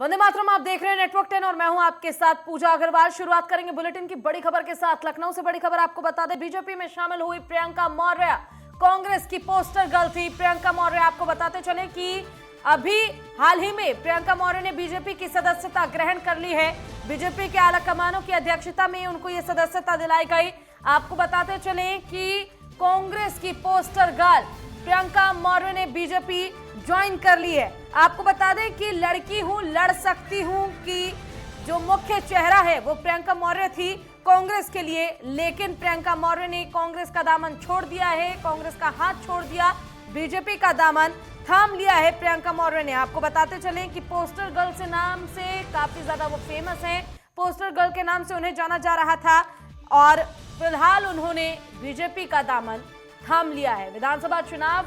वंदे मातरम, आप देख रहे हैं नेटवर्क 10 और मैं हूं आपके साथ पूजा अग्रवाल। शुरुआत करेंगे बुलेटिन की बड़ी खबर के साथ। लखनऊ से बड़ी खबर आपको बता दें, बीजेपी में शामिल हुई प्रियंका मौर्य कांग्रेस की पोस्टर गर्ल थी। प्रियंका मौर्य, आपको बताते चले कि अभी हाल ही में प्रियंका मौर्य ने बीजेपी की सदस्यता ग्रहण कर ली है। बीजेपी के आला कमानों की अध्यक्षता में उनको ये सदस्यता दिलाई गई। आपको बताते चले कि कांग्रेस की पोस्टर गर्ल प्रियंका मौर्य ने बीजेपी ज्वाइन कर ली है। आपको बता दें कि लड़की हूं, लड़ सकती हूं की जो मुख्य चेहरा है वो प्रियंका मौर्य थी कांग्रेस के लिए, लेकिन प्रियंका मौर्य ने कांग्रेस का दामन छोड़ दिया है, कांग्रेस का हाथ छोड़ दिया, बीजेपी का दामन थाम लिया है प्रियंका मौर्य ने। आपको बताते चलें कि पोस्टर गर्ल से नाम से काफी ज्यादा वो फेमस हैं, पोस्टर गर्ल के नाम से उन्हें जाना जा रहा था और फिलहाल उन्होंने बीजेपी का दामन थाम लिया है। विधानसभा चुनाव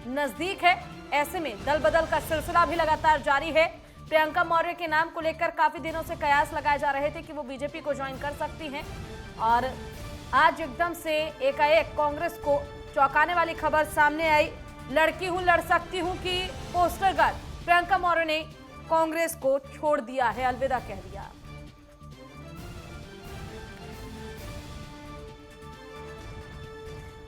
नजदीक है, ऐसे में दल बदल का सिलसिला भी लगातार जारी है। प्रियंका मौर्य के नाम को लेकर काफी दिनों से कयास लगाए जा रहे थे कि वो बीजेपी को ज्वाइन कर सकती हैं और आज एकदम से एकाएक कांग्रेस को चौंकाने वाली खबर सामने आई। लड़की हूं, लड़ सकती हूं की पोस्टर गर्ल प्रियंका मौर्य ने कांग्रेस को छोड़ दिया है, अलविदा कह दिया।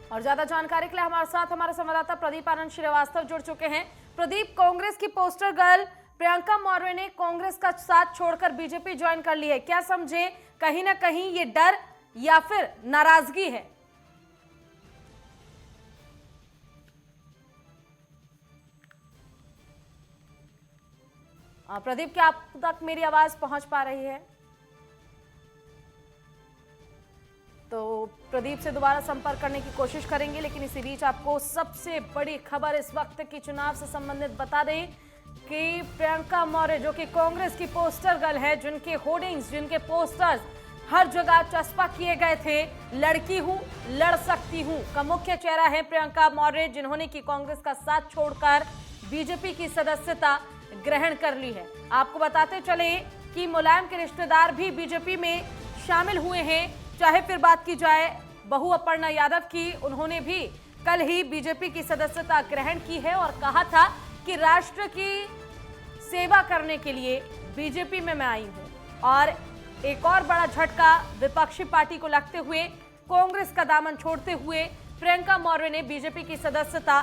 और ज्यादा जानकारी के लिए हमारे साथ हमारे संवाददाता प्रदीप आनंद श्रीवास्तव जुड़ चुके हैं। प्रदीप, कांग्रेस की पोस्टर गर्ल प्रियंका मौर्य ने कांग्रेस का साथ छोड़कर बीजेपी ज्वाइन कर ली है, क्या समझे, कहीं ना कहीं ये डर या फिर नाराजगी है? प्रदीप, क्या आप तक मेरी आवाज पहुंच पा रही है? तो प्रदीप से दोबारा संपर्क करने की कोशिश करेंगे, लेकिन इसी बीच आपको सबसे बड़ी खबर इस वक्त की चुनाव से संबंधित बता दें कि प्रियंका मौर्य जो कि कांग्रेस की पोस्टर गर्ल है, जिनके होर्डिंग्स, जिनके पोस्टर्स हर जगह चस्पा किए गए थे, लड़की हूं, लड़ सकती हूं का मुख्य चेहरा है प्रियंका मौर्य, जिन्होंने की कांग्रेस का साथ छोड़कर बीजेपी की सदस्यता ग्रहण कर ली है। आपको बताते चले कि मुलायम के रिश्तेदार भी बीजेपी में शामिल हुए हैं, चाहे फिर बात की जाए बहू अपर्णा यादव की, उन्होंने भी कल ही बीजेपी की सदस्यता ग्रहण की है और कहा था कि राष्ट्र की सेवा करने के लिए बीजेपी में मैं आई हूं। और एक और बड़ा झटका विपक्षी पार्टी को लगते हुए, कांग्रेस का दामन छोड़ते हुए प्रियंका मौर्य ने बीजेपी की सदस्यता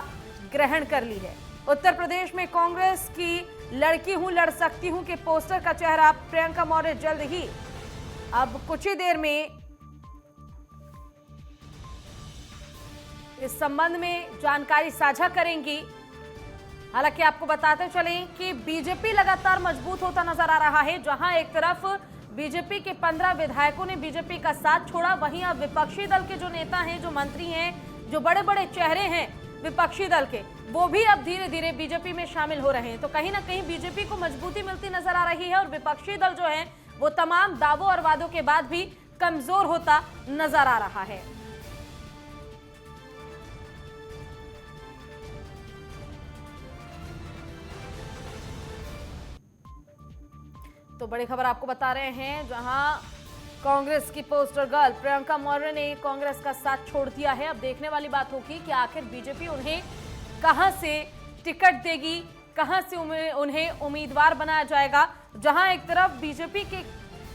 ग्रहण कर ली है। उत्तर प्रदेश में कांग्रेस की लड़की हूं, लड़ सकती हूं के पोस्टर का चेहरा प्रियंका मौर्य जल्द ही, अब कुछ ही देर में इस संबंध में जानकारी साझा करेंगी। हालांकि आपको बताते चलें कि बीजेपी लगातार मजबूत होता नजर आ रहा है। जहां एक तरफ बीजेपी के 15 विधायकों ने बीजेपी का साथ छोड़ा, वहीं अब विपक्षी दल के जो नेता हैं, जो मंत्री हैं, जो बड़े बड़े चेहरे हैं विपक्षी दल के, वो भी अब धीरे धीरे बीजेपी में शामिल हो रहे हैं। तो कहीं ना कहीं बीजेपी को मजबूती मिलती नजर आ रही है और विपक्षी दल जो है वो तमाम दावों और वादों के बाद भी कमजोर होता नजर आ रहा है। तो बड़ी खबर आपको बता रहे हैं, जहां कांग्रेस की पोस्टर गर्ल प्रियंका मौर्य ने कांग्रेस का साथ छोड़ दिया है। अब देखने वाली बात होगी कि आखिर बीजेपी उन्हें कहां से टिकट देगी, कहां से उन्हें उम्मीदवार बनाया जाएगा। जहां एक तरफ बीजेपी के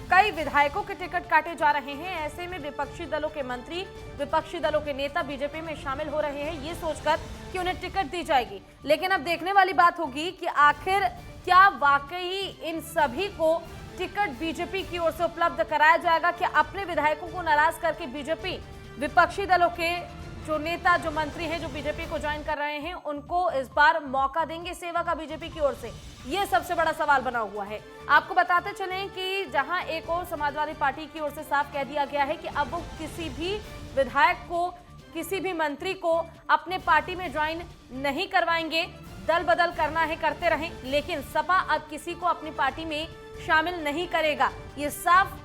कई विधायकों के टिकट काटे जा रहे हैं, ऐसे में विपक्षी दलों के मंत्री, विपक्षी दलों के नेता बीजेपी में शामिल हो रहे हैं ये सोचकर कि उन्हें टिकट दी जाएगी। लेकिन अब देखने वाली बात होगी कि आखिर क्या वाकई इन सभी को टिकट बीजेपी की ओर से उपलब्ध कराया जाएगा, कि अपने विधायकों को नाराज करके बीजेपी विपक्षी दलों के जो नेता, जो मंत्री हैं, जो बीजेपी को ज्वाइन कर रहे हैं, उनको इस बार मौका देंगे सेवा का बीजेपी की ओर से? ये सबसे बड़ा सवाल बना हुआ है। आपको बताते चलें कि जहां एक और समाजवादी पार्टी की ओर से साफ कह दिया गया है कि अब वो किसी भी विधायक को, किसी भी मंत्री को अपने पार्टी में ज्वाइन नहीं करवाएंगे, दल बदल करना है करते रहें, लेकिन सपा अब किसी को अपनी पार्टी में शामिल नहीं करेगा, ये साफ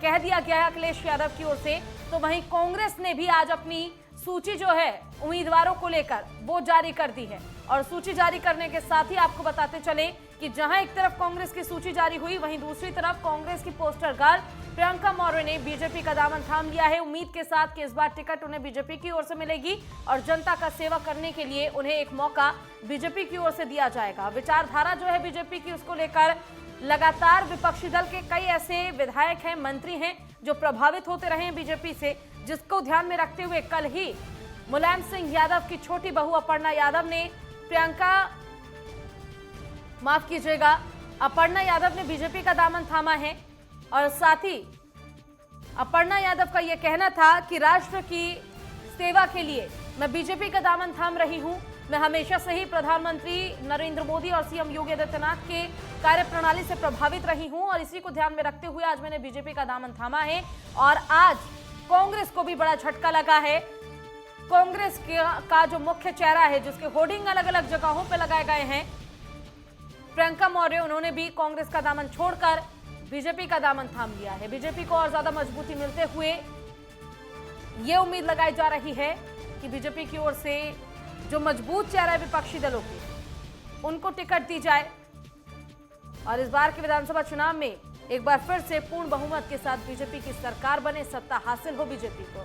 कह दिया गया है अखिलेश यादव की ओर से। तो वहीं कांग्रेस ने भी आज अपनी सूची जो है उम्मीदवारों को लेकर वो जारी कर दी है और सूची जारी करने के साथ ही आपको बताते चलें कि जहां एक तरफ कांग्रेस की सूची जारी हुई, वहीं दूसरी तरफ कांग्रेस की पोस्टर गर्ल प्रियंका मौर्य ने बीजेपी का दामन थाम लिया है, उम्मीद के साथ कि इस बार टिकट उन्हें बीजेपी की ओर से मिलेगी और जनता का सेवा करने के लिए उन्हें एक मौका बीजेपी की ओर से दिया जाएगा। विचारधारा जो है बीजेपी की, उसको लेकर लगातार विपक्षी दल के कई ऐसे विधायक हैं, मंत्री हैं जो प्रभावित होते रहे हैं बीजेपी से, जिसको ध्यान में रखते हुए कल ही मुलायम सिंह यादव की छोटी बहू अपर्णा यादव ने अपर्णा यादव ने बीजेपी का दामन थामा है। और साथ ही अपर्णा यादव का यह कहना था कि राष्ट्र की सेवा के लिए मैं बीजेपी का दामन थाम रही हूं। मैं हमेशा से ही प्रधानमंत्री नरेंद्र मोदी और सीएम योगी आदित्यनाथ के कार्यप्रणाली से प्रभावित रही हूं और इसी को ध्यान में रखते हुए आज मैंने बीजेपी का दामन थामा है। और आज कांग्रेस को भी बड़ा झटका लगा है। कांग्रेस का जो मुख्य चेहरा है, जिसके होर्डिंग अलग अलग जगहों पर लगाए गए हैं, प्रियंका मौर्य, उन्होंने भी कांग्रेस का दामन छोड़कर बीजेपी का दामन थाम लिया है। बीजेपी को और ज्यादा मजबूती मिलते हुए ये उम्मीद लगाई जा रही है कि बीजेपी की ओर से जो मजबूत चेहरा है विपक्षी दलों के, उनको टिकट दी जाए और इस बार के विधानसभा चुनाव में एक बार फिर से पूर्ण बहुमत के साथ बीजेपी की सरकार बने, सत्ता हासिल हो बीजेपी को।